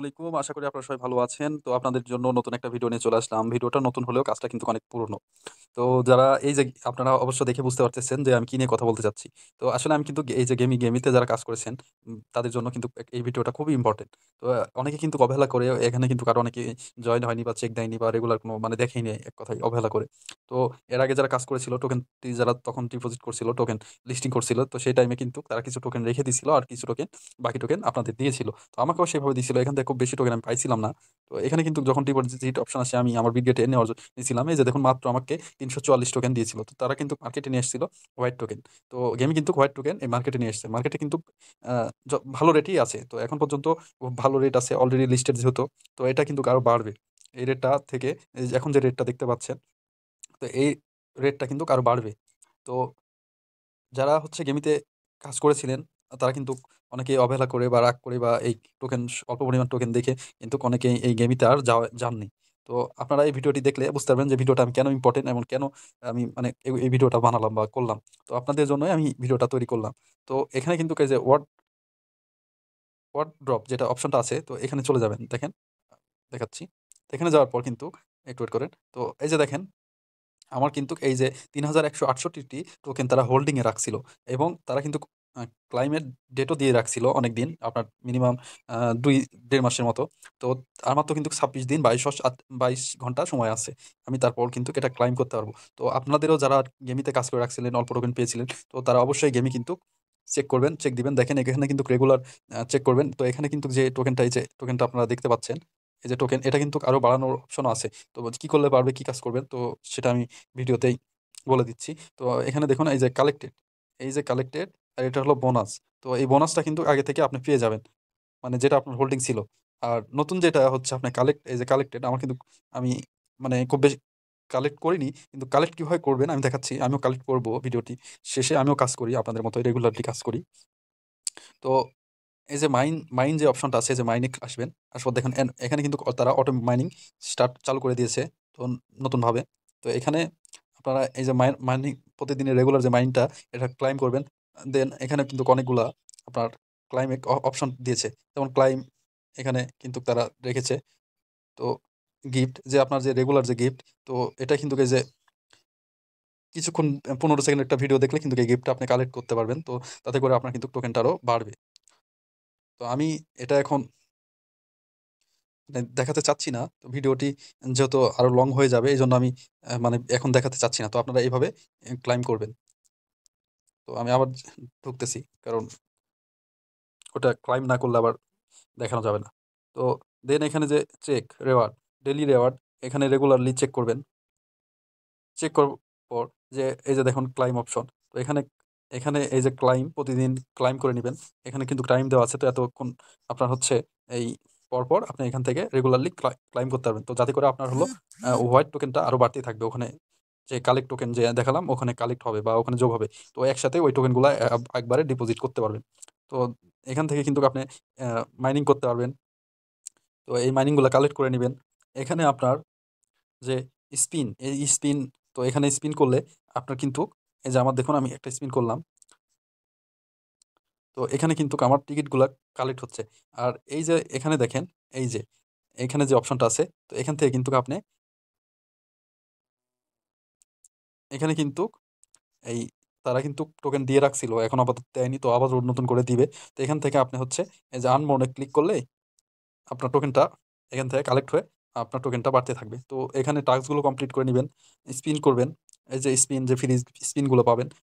আলাইকুম। আশা করি আপনারা সবাই ভালো আছেন। তো আপনাদের জন্য নতুন একটা ভিডিও নিয়ে চলে আসলাম। ভিডিওটা নতুন হলেও কাজটা কিন্তু অনেক পুরনো। তো যারা এই যে আপনারা অবশ্য দেখে বুঝতে পারতেছেন যে আমি কি নিয়ে কথা বলতে চাচ্ছি। তো আসলে আমি কিন্তু এই যে গেমিতে যারা কাজ করেছেন তাদের জন্য কিন্তু এই ভিডিওটা খুবই ইম্পোর্টেন্ট। তো অনেকে কিন্তু অবহেলা করে এখানে কিন্তু কারো অনেকে জয়েন হয়নি বা চেক দেয়নি বা রেগুলার কোনো মানে দেখেইনি এক কথায় অবহেলা করে। তো এর আগে যারা কাজ করেছিল টোকেনটি যারা তখন ডিপোজিট করছিল, টোকেন লিস্টিং করছিল তো সেই টাইমে কিন্তু তারা কিছু টোকেন রেখে দিছিল আর কিছু টোকেন বাকি টোকেন আপনাদের দিয়েছিল। তো আমাকেও সেভাবে দিছিল। এখান থেকে খুব বেশি টোকেন আমি পাইছিলাম না। তো এখানে কিন্তু যখন ডিপোজিট অপশন আসে আমি আমার বিডগেটে নেওয়ার নিয়েছিলাম। এই যে দেখুন মাত্র আমাকে ৩৪৪ টোকেন দিয়েছিল। তো তারা কিন্তু মার্কেটে নিয়ে এসেছিল হোয়াইট টোকেন। তো গেমে কিন্তু হোয়াইট টোকেন এই মার্কেটে নিয়ে এসেছে। মার্কেটে কিন্তু আ ভালো রেটেই আছে। তো এখন পর্যন্ত ভালো রেট আছে অলরেডি লিস্টেড যেহেতু। তো এটা কিন্তু আরো বাড়বে। এই রেটটা থেকে এই যে এখন যে রেটটা দেখতে পাচ্ছেন, তো এই রেটটা কিন্তু আরো বাড়বে। তো যারা হচ্ছে গেমিতে কাজ করেছিলেন, তারা কিন্তু অনেকেই অবহেলা করে বা রাগ করে বা এই টোকেন অল্প পরিমাণ টোকেন দেখে কিন্তু অনেকেই এই গেমিতে আর যাননি। তো আপনারা এই ভিডিওটি দেখলে বুঝতে পারবেন যে ভিডিওটা আমি কেন ইম্পোর্টেন্ট এবং কেন আমি মানে এই ভিডিওটা বানালাম বা করলাম। তো আপনাদের জন্যই আমি ভিডিওটা তৈরি করলাম। তো এখানে কিন্তু এই যে ওয়ার্ড ড্রপ যেটা অপশনটা আছে, তো এখানে চলে যাবেন। দেখেন, দেখাচ্ছি। তো এখানে যাওয়ার পর কিন্তু একটু ওয়েট করেন। তো এই যে দেখেন আমার কিন্তু এই যে ৩,১৬৮ টি টোকেন তারা হোল্ডিং এ রাখছিল এবং তারা কিন্তু ক্লাইমেট ডেটও দিয়ে রাখছিল অনেকদিন। আপনার মিনিমাম ২-১.৫ মাসের মতো। তো আমার তো কিন্তু ২৬ দিন ২২ ঘন্টা সময় আছে। আমি তারপর কিন্তু এটা ক্লাইম করতে পারবো। তো আপনাদেরও যারা গেমিতে কাজ করে রাখছিলেন, অল্প টোকেন পেয়েছিলেন, তো তারা অবশ্যই গেমে কিন্তু চেক করবেন, চেক দিবেন। দেখেন এখানে কিন্তু রেগুলার চেক করবেন। তো এখানে কিন্তু যে টোকেনটা এই যে টোকেনটা আপনারা দেখতে পাচ্ছেন, এই যে টোকেন এটা কিন্তু আরো বাড়ানোর অপশনও আছে। তো কি করলে পারবে, কি কাজ করবেন, তো সেটা আমি ভিডিওতেই বলে দিচ্ছি। তো এখানে দেখুন এই যে কালেক্টেড, এই যে কালেক্টেড আর এটা হলো বোনাস। তো এই বোনাসটা কিন্তু আগে থেকে আপনি পেয়ে যাবেন। মানে যেটা আপনার হোল্ডিং ছিল। আর নতুন যেটা হচ্ছে আপনার এই যে কালেক্টেড আমার কিন্তু আমি মানে খুব বেশি কালেক্ট করিনি। কিন্তু কালেক্ট কিভাবে করবেন আমি দেখাচ্ছি। আমিও কালেক্ট করব ভিডিওটি শেষে। আমিও কাজ করি আপনাদের মতো রেগুলারলি কাজ করি। তো এই যে মাইন যে অপশনটা আছে, যে মাইনে আসবেন। আসার দেখেন এখানে কিন্তু তারা অটো মাইনিং চালু করে দিয়েছে। তো নতুনভাবে। তো এখানে আপনারা এই যে মাইনিং প্রতিদিনের রেগুলার যে মাইনটা এটা ক্লাইম করবেন। দেন এখানে কিন্তু অনেকগুলা আপনার ক্লাইম অপশন দিয়েছে। যেমন ক্লাইম এখানে কিন্তু তারা রেখেছে। তো গিফট যে আপনার যে রেগুলার যে গিফট, তো এটা কিন্তু এই যে কিছুক্ষণ ১৫ সেকেন্ড একটা ভিডিও দেখলে কিন্তু এই গিফটটা আপনি কালেক্ট করতে পারবেন। তো তাতে করে আপনার কিন্তু টোকেনটা আরো বাড়বে। তো আমি এটা এখন মানে দেখাতে চাচ্ছি না। তো ভিডিওটি যেহেতু আরো লং হয়ে যাবে এজন্য আমি মানে এখন দেখাতে চাচ্ছি না। তো আপনারা এভাবে ক্লাইম করবেন। তো আমি আবার ঢুকতেছি। কারণ ওটা ক্লাইম না করলে আবার দেখানো যাবে না। তো দেন এখানে যে চেক রেওয়ার্ড, ডেইলি রেওয়ার্ড এখানে রেগুলারলি চেক করবেন। চেক করার পর যে এই যে দেখুন ক্লাইম অপশন। তো এখানে এই যে ক্লাইম প্রতিদিন ক্লাইম করে নিবেন। এখানে কিন্তু টাইম দেওয়া আছে। তো এতক্ষণ আপনার হচ্ছে এই পরপর আপনি এখান থেকে রেগুলারলি ক্লাইম করতে পারবেন। তো যাতে করে আপনার হলো হোয়াইট টোকেনটা আরো বাড়তেই থাকবে। ওখানে যে কালেক্ট টোকেন যে দেখালাম ওখানে কালেক্ট হবে বা ওখানে যোগ হবে। তো একসাথে ওই টোকেনগুলা একবারে ডিপোজিট করতে পারবেন। তো এখান থেকে কিন্তু আপনি মাইনিং করতে পারবেন। তো এই মাইনিং গুলা কালেক্ট করে নিবেন। এখানে আপনার যে এই স্পিন, তো এখানে স্পিন করলে আপনার কিন্তু এই যে আমার দেখুন আমি একটা স্পিন করলাম। তো এখানে কিন্তু আমার টিকেটগুলা কালেক্ট হচ্ছে। আর এই যে এখানে দেখেন, এই যে এখানে যে অপশনটা আছে, তো এখান থেকে কিন্তু আপনি এখানে কিন্তু এই তারা কিন্তু টোকেন দিয়ে রাখছিল। এখন আপাতত দেয়নি। তো আবার নতুন করে দিবে। তো এখান থেকে আপনি হচ্ছে এই যে আর্ন মোড এ ক্লিক করলেই আপনার টোকেনটা এখান থেকে কালেক্ট হয়ে আপনার টোকেনটা বাড়তে থাকবে। তো এখানে টাস্কগুলো কমপ্লিট করে নিবেন। স্পিন করবেন। এই যে স্পিন যে ফ্রি স্পিনগুলো পাবেন। তো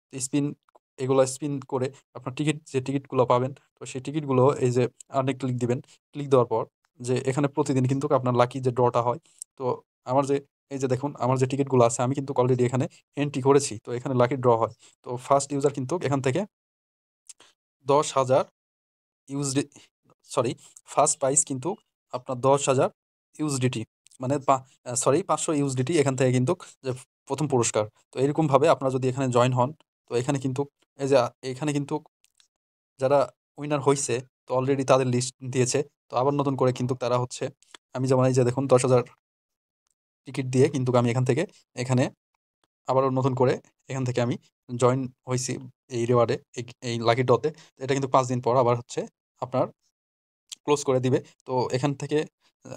এগুলা স্পিন করে আপনার যে টিকেটগুলো পাবেন, তো সেই টিকেটগুলো এই যে আর্নে ক্লিক দিবেন। ক্লিক দেওয়ার পর যে এখানে প্রতিদিন কিন্তু আপনার লাকি যে ড্রটা হয়। তো আমার যে এই যে দেখুন আমার যে টিকেটগুলো আছে আমি কিন্তু অলরেডি এখানে এন্ট্রি করেছি। তো এখানে লাকি ড্র হয়। তো ফার্স্ট ইউজার কিন্তু এখান থেকে ১০,০০০ ইউএসডি সরি ফার্স্ট প্রাইজ কিন্তু আপনার ১০,০০০ ইউএসডিটি মানে সরি ৫০০ ইউএসডিটি এখান থেকে কিন্তু যে ১ম পুরস্কার। তো এরকমভাবে আপনারা যদি এখানে জয়েন হন, তো এখানে কিন্তু এই যে এখানে কিন্তু যারা উইনার হইছে, তো অলরেডি তাদের লিস্ট দিয়েছে। তো আবার নতুন করে কিন্তু তারা হচ্ছে আমি যেমন এই যে দেখুন ১০,০০০ টিকিট দিয়ে কিন্তু আমি এখান থেকে এখানে আবারও নতুন করে এখান থেকে আমি জয়েন হইছি এই রিওয়ার্ডে এই লাকি ড্রতে। এটা কিন্তু ৫ দিন পর আবার হচ্ছে আপনার ক্লোজ করে দিবে। তো এখান থেকে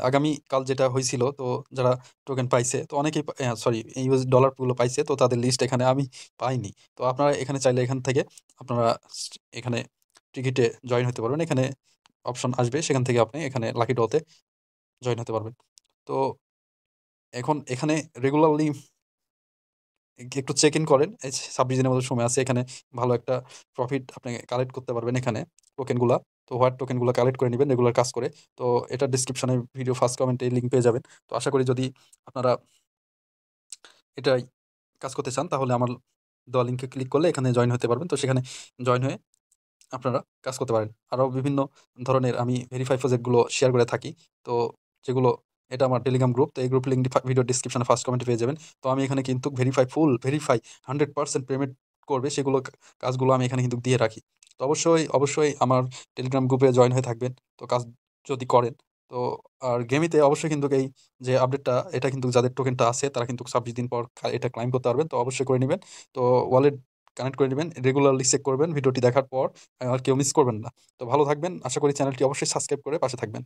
আগামীকাল যেটা হইছিল, তো যারা টোকেন পাইছে তো অনেকেই সরি ইউএস ডলার গুলো পাইছে, তো তাদের লিস্ট এখানে আমি পাইনি। তো আপনারা এখানে চাইলে এখান থেকে আপনারা এখানে টিকিটে জয়েন হতে পারবেন। এখানে অপশন আসবে, সেখান থেকে আপনি এখানে লাকি ড্রতে জয়েন হতে পারবেন। তো এখন এখানে রেগুলারলি একটু চেক ইন করেন। এই 26 দিনের মতো সময় আছে। এখানে ভালো একটা প্রফিট আপনি কালেক্ট করতে পারবেন এখানে টোকেনগুলা। তো হোয়াইট টোকেনগুলা কালেক্ট করে নিবেন রেগুলার কাজ করে। তো এটা ডেসক্রিপশনে ভিডিও ফার্স্ট কমেন্টে লিঙ্ক পেয়ে যাবেন। তো আশা করি যদি আপনারা এটাই কাজ করতে চান, তাহলে আমার দেওয়া লিঙ্কে ক্লিক করলে এখানে জয়েন হতে পারবেন। তো সেখানে জয়েন হয়ে আপনারা কাজ করতে পারেন। আরও বিভিন্ন ধরনের আমি ভেরিফাই প্রজেক্টগুলো শেয়ার করে থাকি। তো যেগুলো এটা আমার টেলিগ্রাম গ্রুপ। তো এই গ্রুপ লিঙ্কটি ভিডিও ডেসক্রিপশনে ফার্স্ট কমেন্টে পেয়ে যাবেন। তো আমি এখানে কিন্তু ফুল ভেরিফাই 100% পেমেন্ট করবে সেগুলো কাজগুলো আমি এখানে কিন্তু দিয়ে রাখি। তো অবশ্যই আমার টেলিগ্রাম গ্রুপে জয়েন হয়ে থাকবেন। তো কাজ যদি করেন, তো আর গেমিতে অবশ্যই কিন্তু এই যে আপডেটটা, এটা কিন্তু যাদের টোকেনটা আছে তারা কিন্তু 26 দিন পর এটা ক্লাইম করতে পারবেন। তো অবশ্যই করে নিবেন। তো ওয়ালেট কানেক্ট করে নিবেন। রেগুলারলি চেক করবেন ভিডিওটি দেখার পর। আর কেউ মিস করবেন না। তো ভালো থাকবেন। আশা করি চ্যানেলটি অবশ্যই সাবস্ক্রাইব করে পাশে থাকবেন।